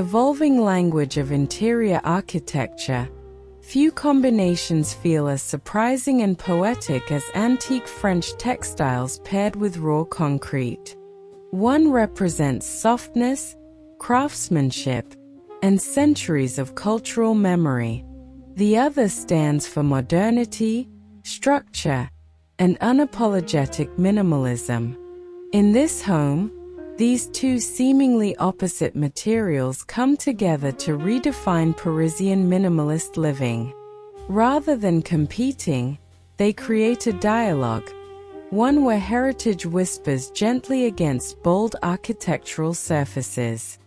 evolving language of interior architecture, few combinations feel as surprising and poetic as antique French textiles paired with raw concrete. One represents softness, craftsmanship, and centuries of cultural memory. The other stands for modernity, structure, and unapologetic minimalism. In this home, these two seemingly opposite materials come together to redefine Parisian minimalist living. Rather than competing, they create a dialogue, one where heritage whispers gently against bold architectural surfaces.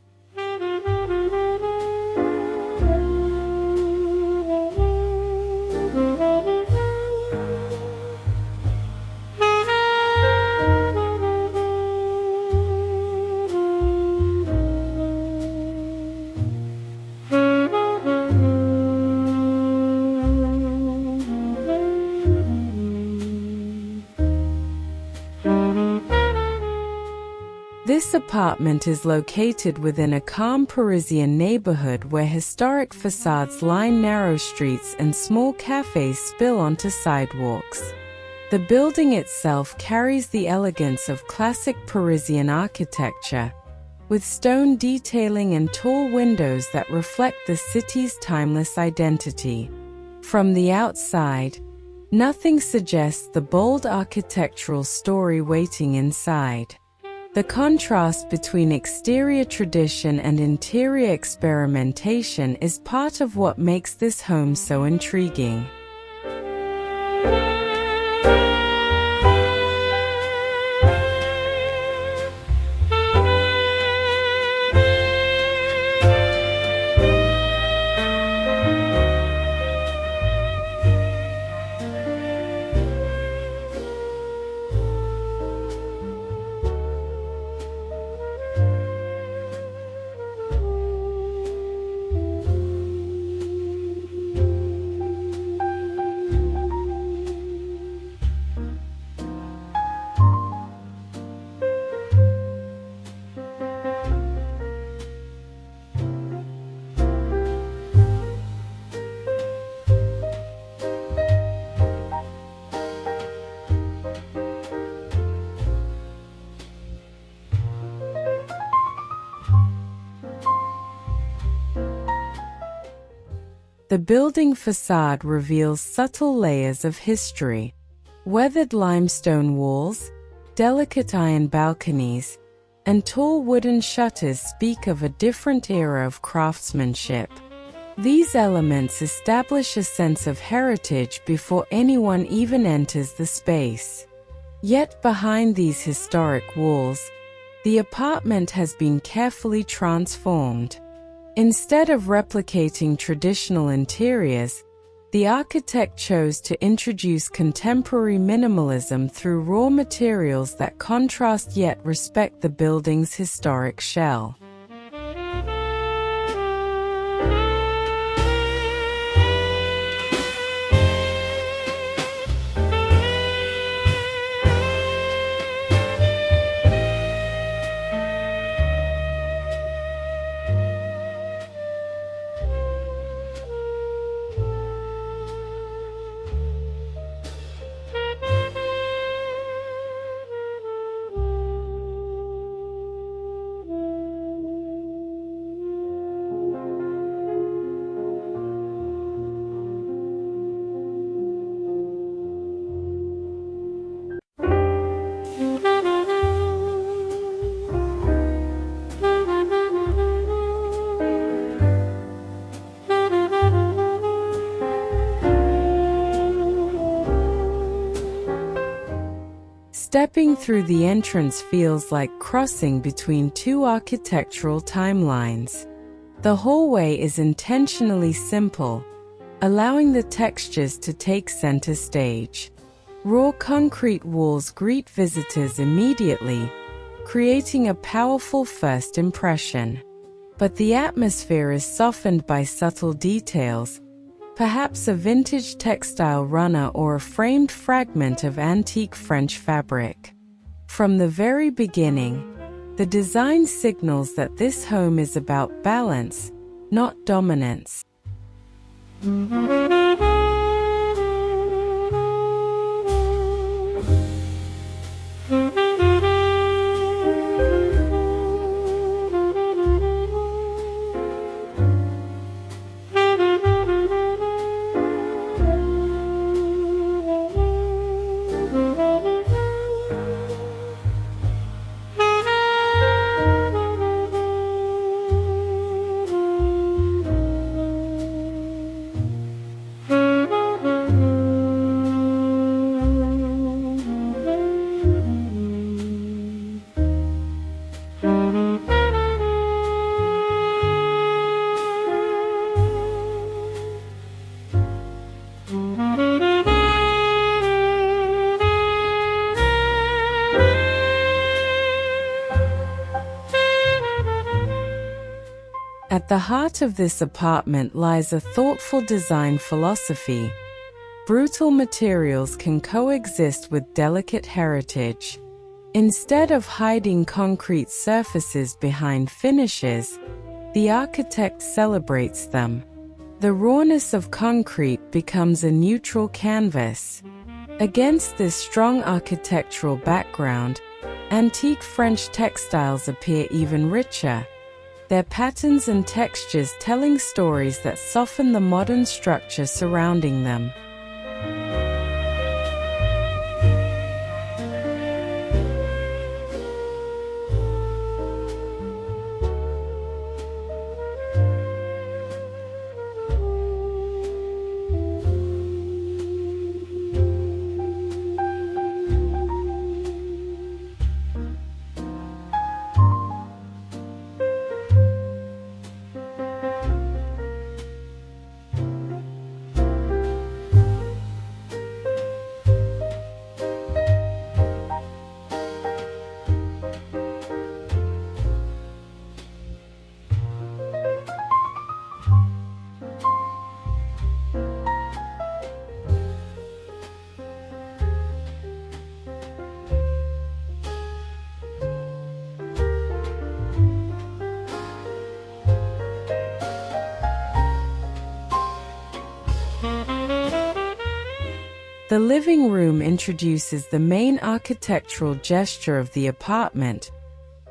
This apartment is located within a calm Parisian neighborhood where historic facades line narrow streets and small cafes spill onto sidewalks. The building itself carries the elegance of classic Parisian architecture, with stone detailing and tall windows that reflect the city's timeless identity. From the outside, nothing suggests the bold architectural story waiting inside. The contrast between exterior tradition and interior experimentation is part of what makes this home so intriguing. The building facade reveals subtle layers of history. Weathered limestone walls, delicate iron balconies, and tall wooden shutters speak of a different era of craftsmanship. These elements establish a sense of heritage before anyone even enters the space. Yet behind these historic walls, the apartment has been carefully transformed. Instead of replicating traditional interiors, the architect chose to introduce contemporary minimalism through raw materials that contrast yet respect the building's historic shell. Stepping through the entrance feels like crossing between two architectural timelines. The hallway is intentionally simple, allowing the textures to take center stage. Raw concrete walls greet visitors immediately, creating a powerful first impression. But the atmosphere is softened by subtle details, perhaps a vintage textile runner or a framed fragment of antique French fabric. From the very beginning, The design signals that this home is about balance, not dominance. At the heart of this apartment lies a thoughtful design philosophy. Brutal materials can coexist with delicate heritage. Instead of hiding concrete surfaces behind finishes, the architect celebrates them. The rawness of concrete becomes a neutral canvas. Against this strong architectural background, antique French textiles appear even richer, their patterns and textures telling stories that soften the modern structure surrounding them. The living room introduces the main architectural gesture of the apartment,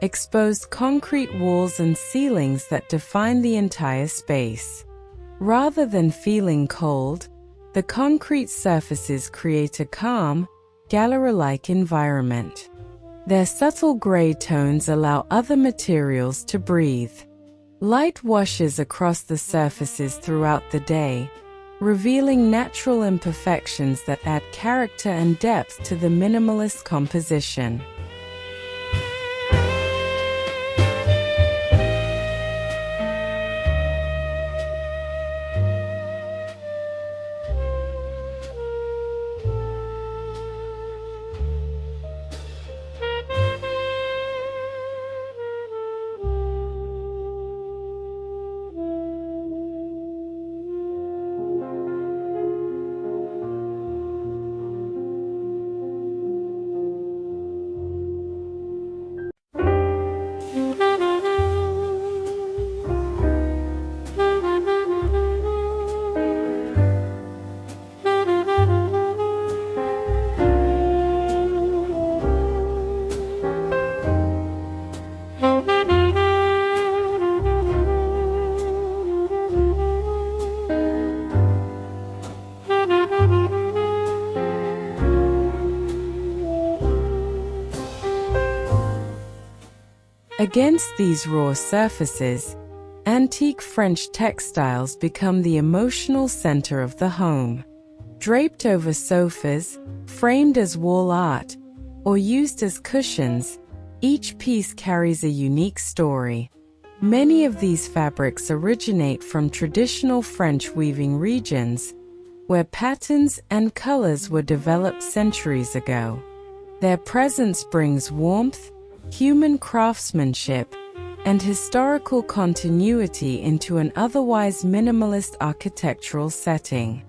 exposed concrete walls and ceilings that define the entire space. Rather than feeling cold, the concrete surfaces create a calm, gallery-like environment. Their subtle gray tones allow other materials to breathe. Light washes across the surfaces throughout the day, revealing natural imperfections that add character and depth to the minimalist composition. Against these raw surfaces, antique French textiles become the emotional center of the home. Draped over sofas, framed as wall art, or used as cushions, each piece carries a unique story. Many of these fabrics originate from traditional French weaving regions, where patterns and colors were developed centuries ago. Their presence brings warmth, human craftsmanship, and historical continuity into an otherwise minimalist architectural setting.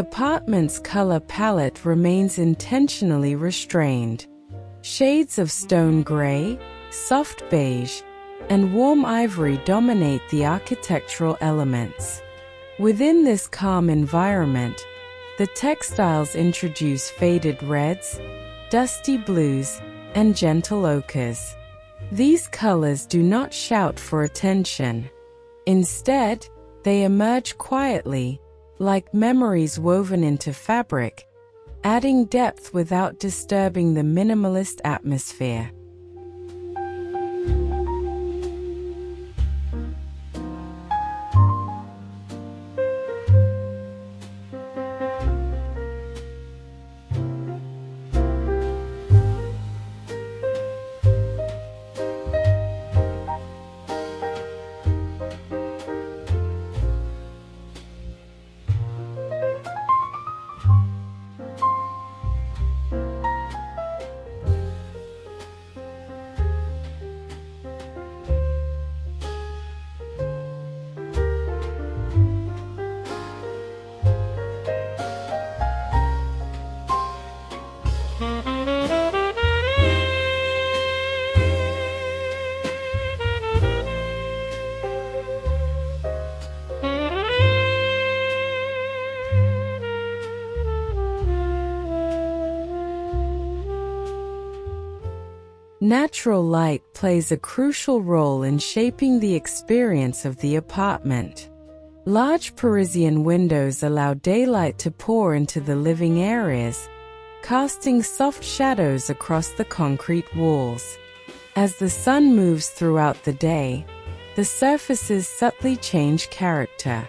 apartment's color palette remains intentionally restrained. Shades of stone gray, soft beige, and warm ivory dominate the architectural elements. Within this calm environment, the textiles introduce faded reds, dusty blues, and gentle ochres. These colors do not shout for attention. Instead, they emerge quietly, like memories woven into fabric, adding depth without disturbing the minimalist atmosphere. Natural light plays a crucial role in shaping the experience of the apartment. Large Parisian windows allow daylight to pour into the living areas, casting soft shadows across the concrete walls. As the sun moves throughout the day, the surfaces subtly change character.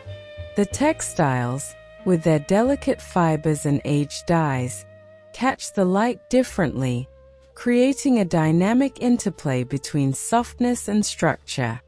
The textiles, with their delicate fibers and aged dyes, catch the light differently, creating a dynamic interplay between softness and structure.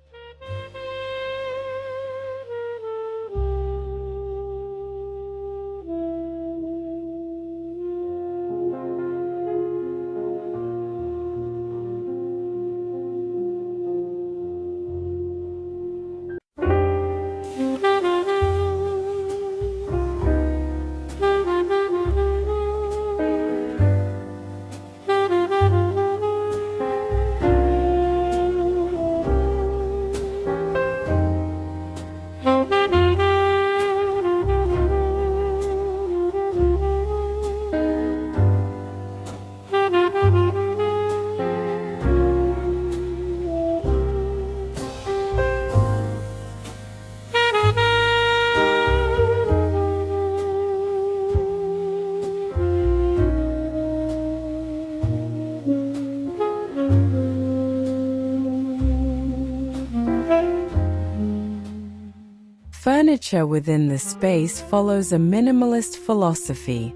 Furniture within the space follows a minimalist philosophy.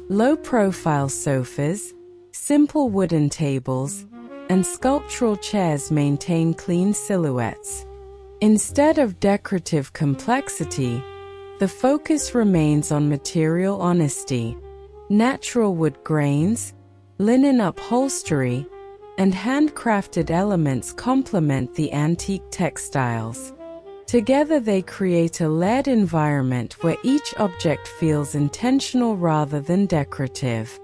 Low-profile sofas, simple wooden tables, and sculptural chairs maintain clean silhouettes. Instead of decorative complexity, the focus remains on material honesty. Natural wood grains, linen upholstery, and handcrafted elements complement the antique textiles. Together they create a layered environment where each object feels intentional rather than decorative.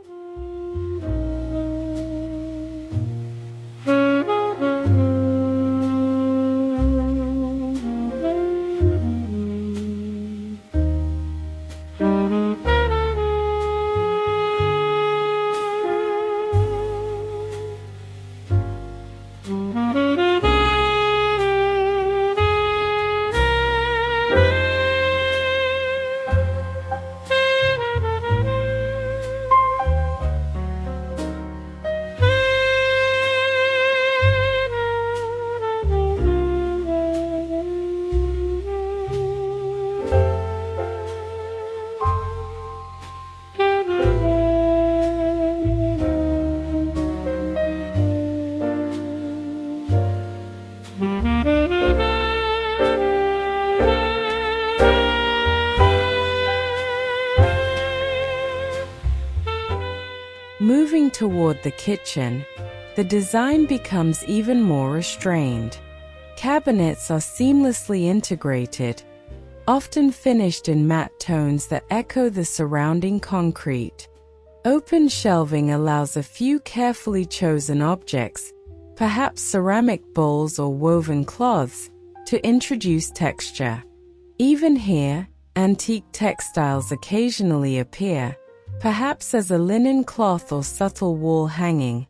Moving toward the kitchen, the design becomes even more restrained. Cabinets are seamlessly integrated, often finished in matte tones that echo the surrounding concrete. Open shelving allows a few carefully chosen objects, perhaps ceramic bowls or woven cloths, to introduce texture. Even here, antique textiles occasionally appear, perhaps as a linen cloth or subtle wall hanging,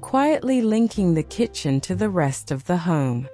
quietly linking the kitchen to the rest of the home.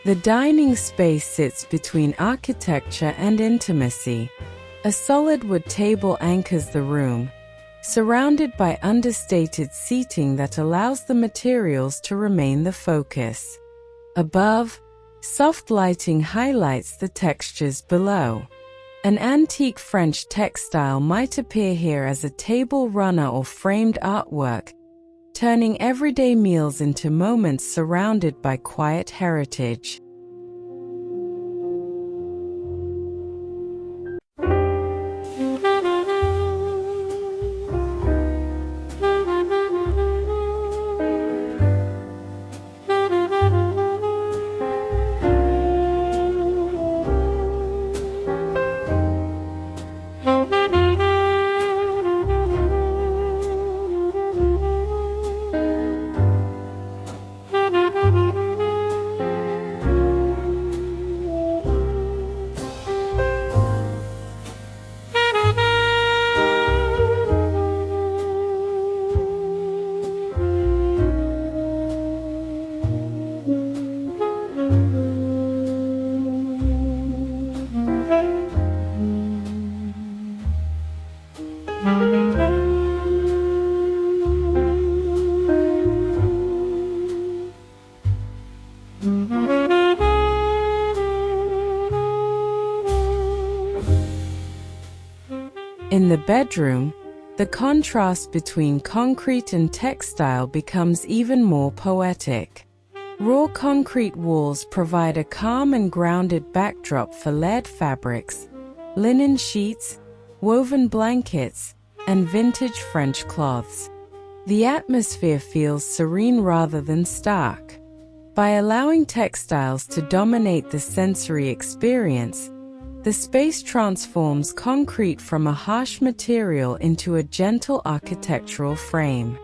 The dining space sits between architecture and intimacy. A solid wood table anchors the room, surrounded by understated seating that allows the materials to remain the focus. Above, soft lighting highlights the textures below. An antique French textile might appear here as a table runner or framed artwork, turning everyday meals into moments surrounded by quiet heritage. In the bedroom, the contrast between concrete and textile becomes even more poetic. Raw concrete walls provide a calm and grounded backdrop for layered fabrics, linen sheets, woven blankets, and vintage French cloths. The atmosphere feels serene rather than stark. By allowing textiles to dominate the sensory experience, the space transforms concrete from a harsh material into a gentle architectural frame.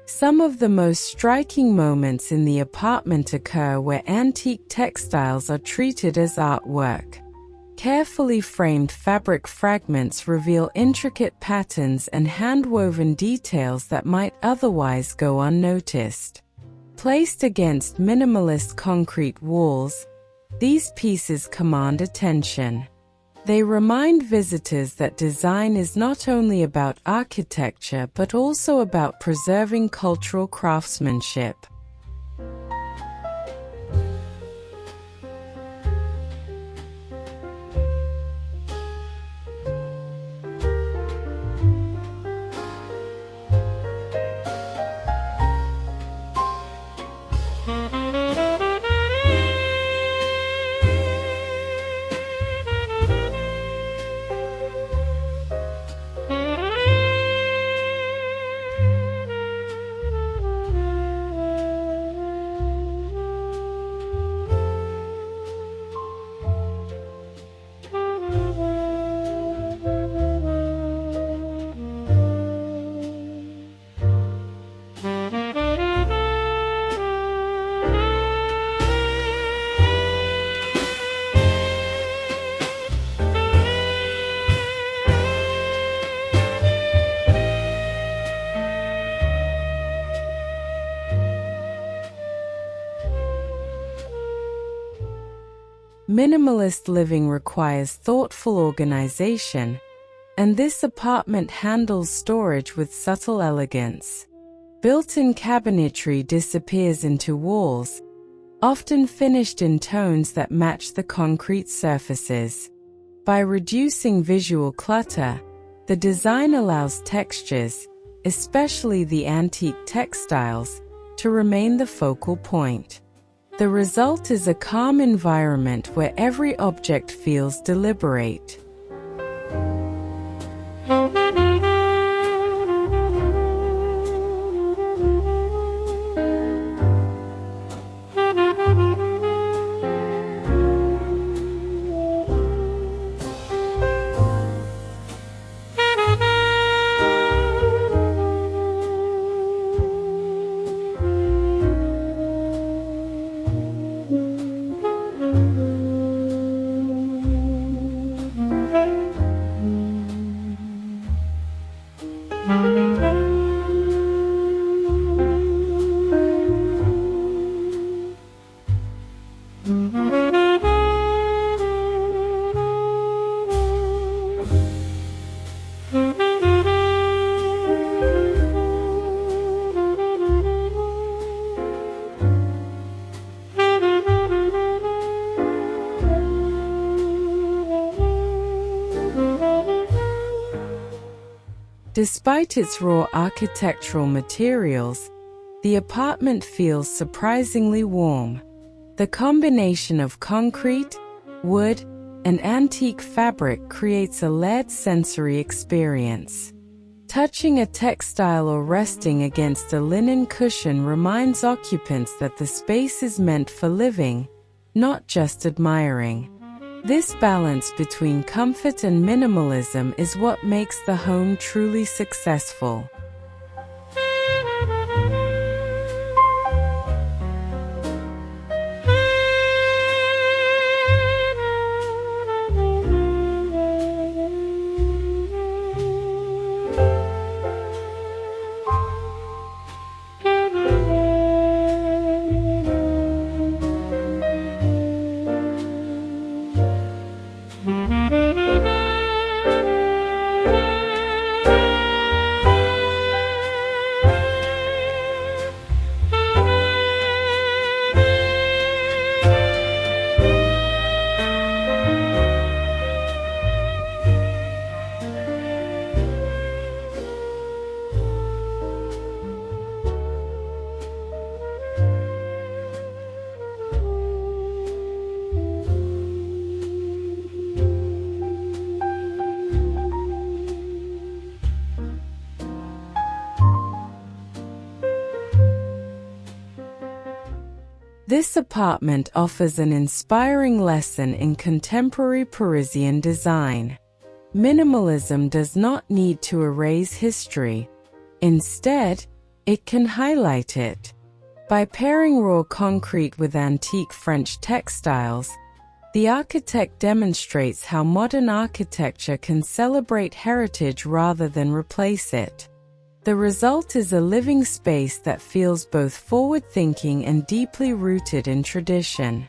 Some of the most striking moments in the apartment occur where antique textiles are treated as artwork. Carefully framed fabric fragments reveal intricate patterns and hand-woven details that might otherwise go unnoticed. Placed against minimalist concrete walls, These pieces command attention. They remind visitors that design is not only about architecture but also about preserving cultural craftsmanship. Minimalist living requires thoughtful organization, and this apartment handles storage with subtle elegance. Built-in cabinetry disappears into walls, often finished in tones that match the concrete surfaces. By reducing visual clutter, the design allows textures, especially the antique textiles, to remain the focal point. The result is a calm environment where every object feels deliberate. Despite its raw architectural materials, the apartment feels surprisingly warm. The combination of concrete, wood, and antique fabric creates a layered sensory experience. Touching a textile or resting against a linen cushion reminds occupants that the space is meant for living, not just admiring. This balance between comfort and minimalism is what makes the home truly successful. This apartment offers an inspiring lesson in contemporary Parisian design. Minimalism does not need to erase history. Instead, it can highlight it. By pairing raw concrete with antique French textiles, the architect demonstrates how modern architecture can celebrate heritage rather than replace it. The result is a living space that feels both forward-thinking and deeply rooted in tradition.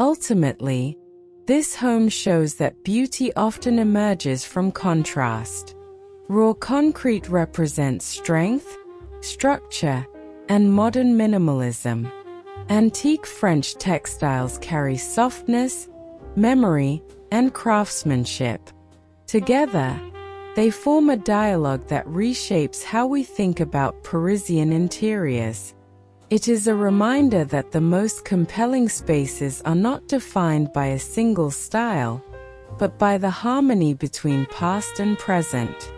Ultimately, this home shows that beauty often emerges from contrast. Raw concrete represents strength, structure, and modern minimalism. Antique French textiles carry softness, memory, and craftsmanship. Together, they form a dialogue that reshapes how we think about Parisian interiors. It is a reminder that the most compelling spaces are not defined by a single style, but by the harmony between past and present.